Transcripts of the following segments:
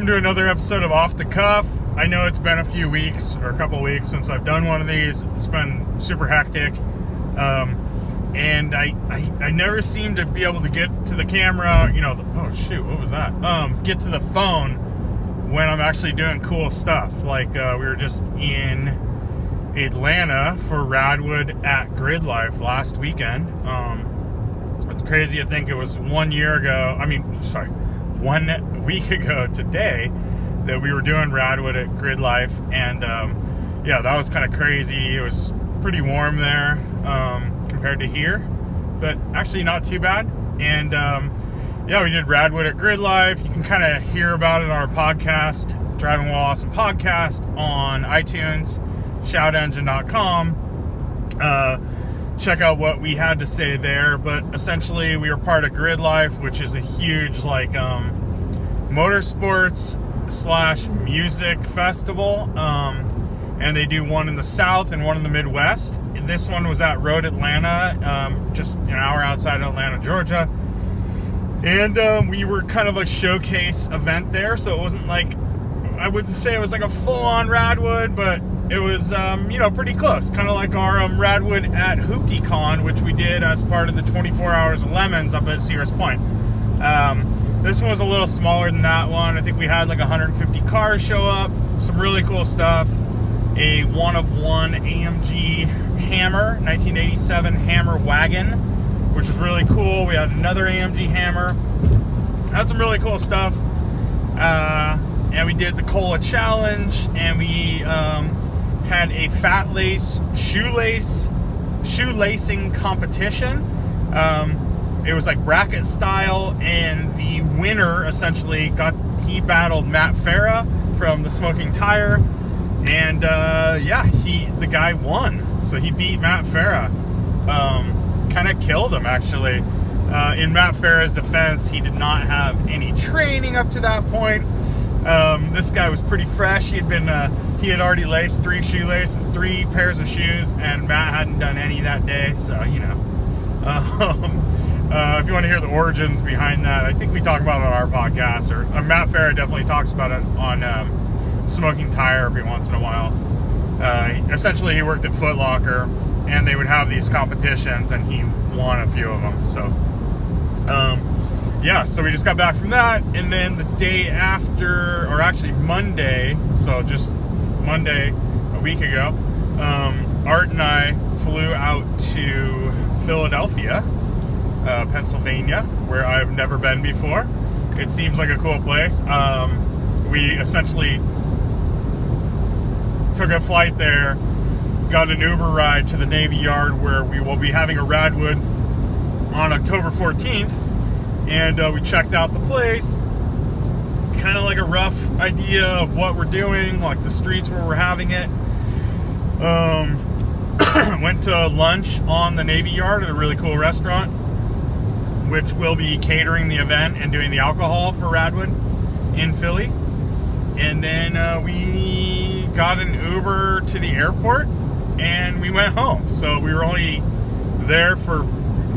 welcome to another episode of Off the Cuff. I know it's been a few weeks or a couple weeks since I've done one of these. It's been super hectic, and I never seem to be able to get to the camera. Oh shoot, what was that? Get to the phone when I'm actually doing cool stuff. Like we were just in Atlanta for Radwood at Grid Life last weekend. It's crazy to think it was 1 year ago. 1 week ago today that we were doing Radwood at Grid Life, and that was kind of crazy. It was pretty warm there compared to here, but actually not too bad. And we did Radwood at Grid Life. You can kind of hear about it on our podcast, Driving While Awesome Podcast, on iTunes, shoutengine.com. Check out what we had to say there. But essentially, we were part of Grid Life, which is a huge motorsports / music festival, and they do one in the South and one in the Midwest. This one was at Road Atlanta, just an hour outside of Atlanta, Georgia, and we were kind of a showcase event there. So it wasn't I wouldn't say it was like a full-on Radwood, but it was, pretty close. Kind of like our Radwood at HooptyCon, which we did as part of the 24 Hours of Lemons up at Sears Point. This one was a little smaller than that one. I think we had 150 cars show up. Some really cool stuff. A one-of-one AMG Hammer, 1987 Hammer wagon, which was really cool. We had another AMG Hammer. Had some really cool stuff. And we did the Cola Challenge, and we had a fat lace shoelacing competition. It was bracket style, and the winner essentially he battled Matt Farah from the Smoking Tire, and the guy won. So he beat Matt Farah. Kind of killed him, actually. In Matt Farah's defense, he did not have any training up to that point. This guy was pretty fresh. He had already laced 3 pairs of shoes, and Matt hadn't done any that day. So if you want to hear the origins behind that, I think we talk about it on our podcast, or Matt Farah definitely talks about it on Smoking Tire every once in a while. Essentially, he worked at Foot Locker, and they would have these competitions, and he won a few of them. So so we just got back from that, and then the day after, or actually Monday, so just Monday a week ago, Art and I flew out to Philadelphia, Pennsylvania, where I've never been before. It seems like a cool place. We essentially took a flight there, got an Uber ride to the Navy Yard, where we will be having a Radwood on October 14th. And we checked out the place, kind of a rough idea of what we're doing, the streets where we're having it. Went to lunch on the Navy Yard at a really cool restaurant, which will be catering the event and doing the alcohol for Radwood in Philly. And then we got an Uber to the airport, and we went home. So we were only there for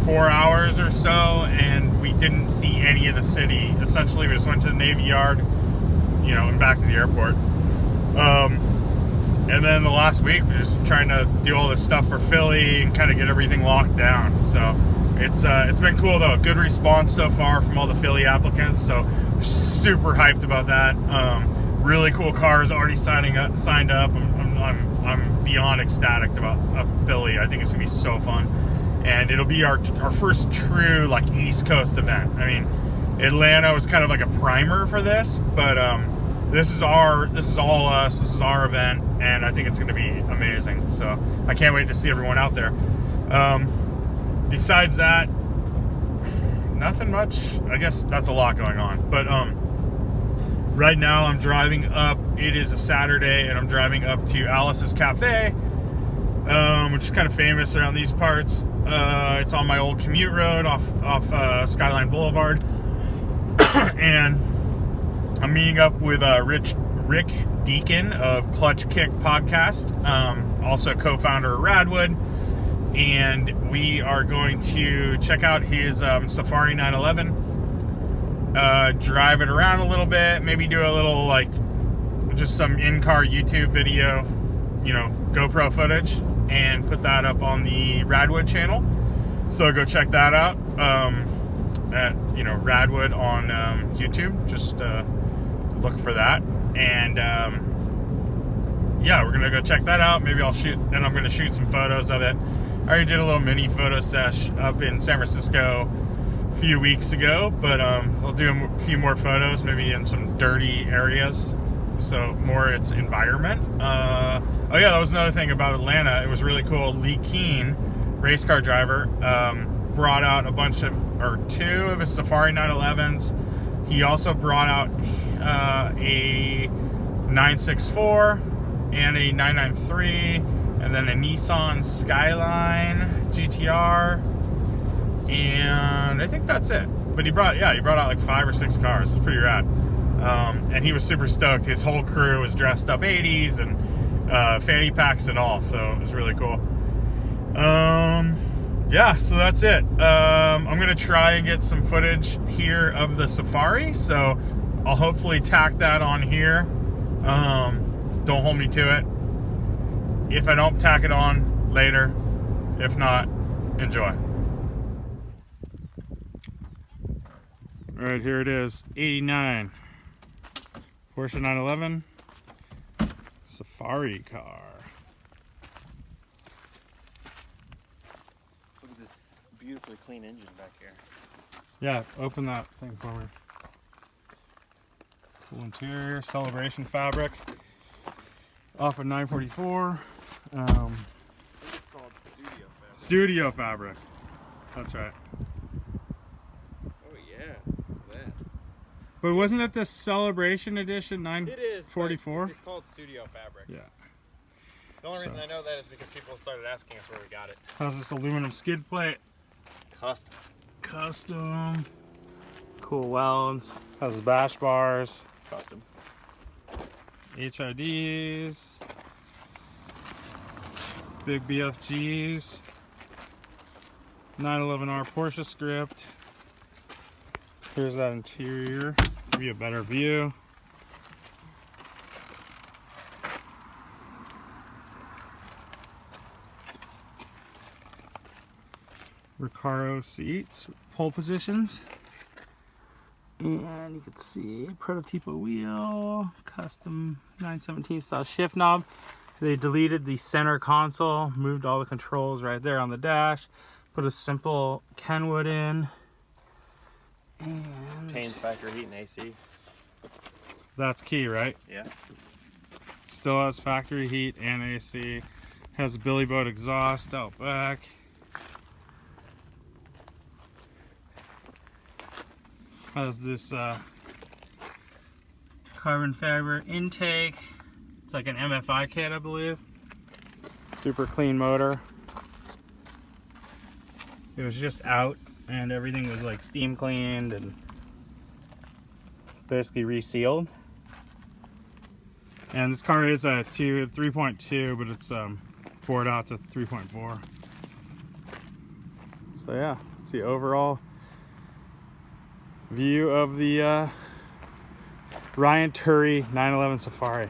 4 hours or so, and we didn't see any of the city. Essentially, we just went to the Navy Yard, and back to the airport. And then the last week, we're just trying to do all this stuff for Philly and kind of get everything locked down. So it's been cool, though. Good response so far from all the Philly applicants. So super hyped about that. Really cool cars already signed up. I'm beyond ecstatic about Philly. I think it's gonna be so fun. And it'll be our first true East Coast event. I mean, Atlanta was kind of a primer for this, but this is all us. This is our event, and I think it's going to be amazing. So I can't wait to see everyone out there. Besides that, nothing much. I guess that's a lot going on. But right now I'm driving up. It is a Saturday, and I'm driving up to Alice's Cafe, which is kind of famous around these parts. It's on my old commute road off Skyline Boulevard, and I'm meeting up with Rick Deacon of Clutch Kick Podcast, also co-founder of Radwood, and we are going to check out his Safari 911 drive it around a little bit, maybe do a little like just some in-car YouTube video, you know, GoPro footage, and put that up on the Radwood channel. So go check that out at, you know, Radwood on YouTube. Just look for that. And yeah, we're gonna go check that out. Maybe I'll shoot, then I'm gonna shoot some photos of it. I already did a little mini photo sesh up in San Francisco a few weeks ago, but I'll do a few more photos, maybe in some dirty areas, so more its environment. Oh yeah, that was another thing about Atlanta. It was really cool. Lee Keene, race car driver, brought out a bunch of, or 2 of his Safari 911s. He also brought out a 964 and a 993, and then a Nissan Skyline GTR, and I think that's it. But he brought out like 5 or 6 cars. It's pretty rad. And he was super stoked. His whole crew was dressed up 80s and fanny packs and all, so it was really cool. Yeah, so that's it. I'm gonna try and get some footage here of the Safari, so I'll hopefully tack that on here. Don't hold me to it. If I don't, tack it on later. If not, enjoy. All right, here it is, 89 Porsche 911 Safari car. Look at this beautifully clean engine back here. Yeah, open that thing for me. Cool interior, celebration fabric. Off of 944. I think it's called studio fabric. Studio fabric. That's right. Oh yeah, look at that. But wasn't it the celebration edition It is. 944? It's called studio fabric. Yeah. The only reason I know that is because people started asking us where we got it. How's this aluminum skid plate? Custom. Custom. Cool welds. How's the bash bars? Custom. HIDs. Big BFGs. 911R Porsche script. Here's that interior. Give you a better view. Recaro seats, pole positions. And you can see prototype wheel, custom 917 style shift knob. They deleted the center console, moved all the controls right there on the dash, put a simple Kenwood in. And Chains, factory heat, and AC. that's key, right? Yeah. Still has factory heat and AC. Has a billy boat exhaust out back. Has this carbon fiber intake. It's like an MFI kit, I believe. Super clean motor. It was just out and everything was like steam cleaned and basically resealed. And this car is a 3.2, but it's poured out to 3.4. So yeah, it's the overall view of the Ryan Turry 911 Safari.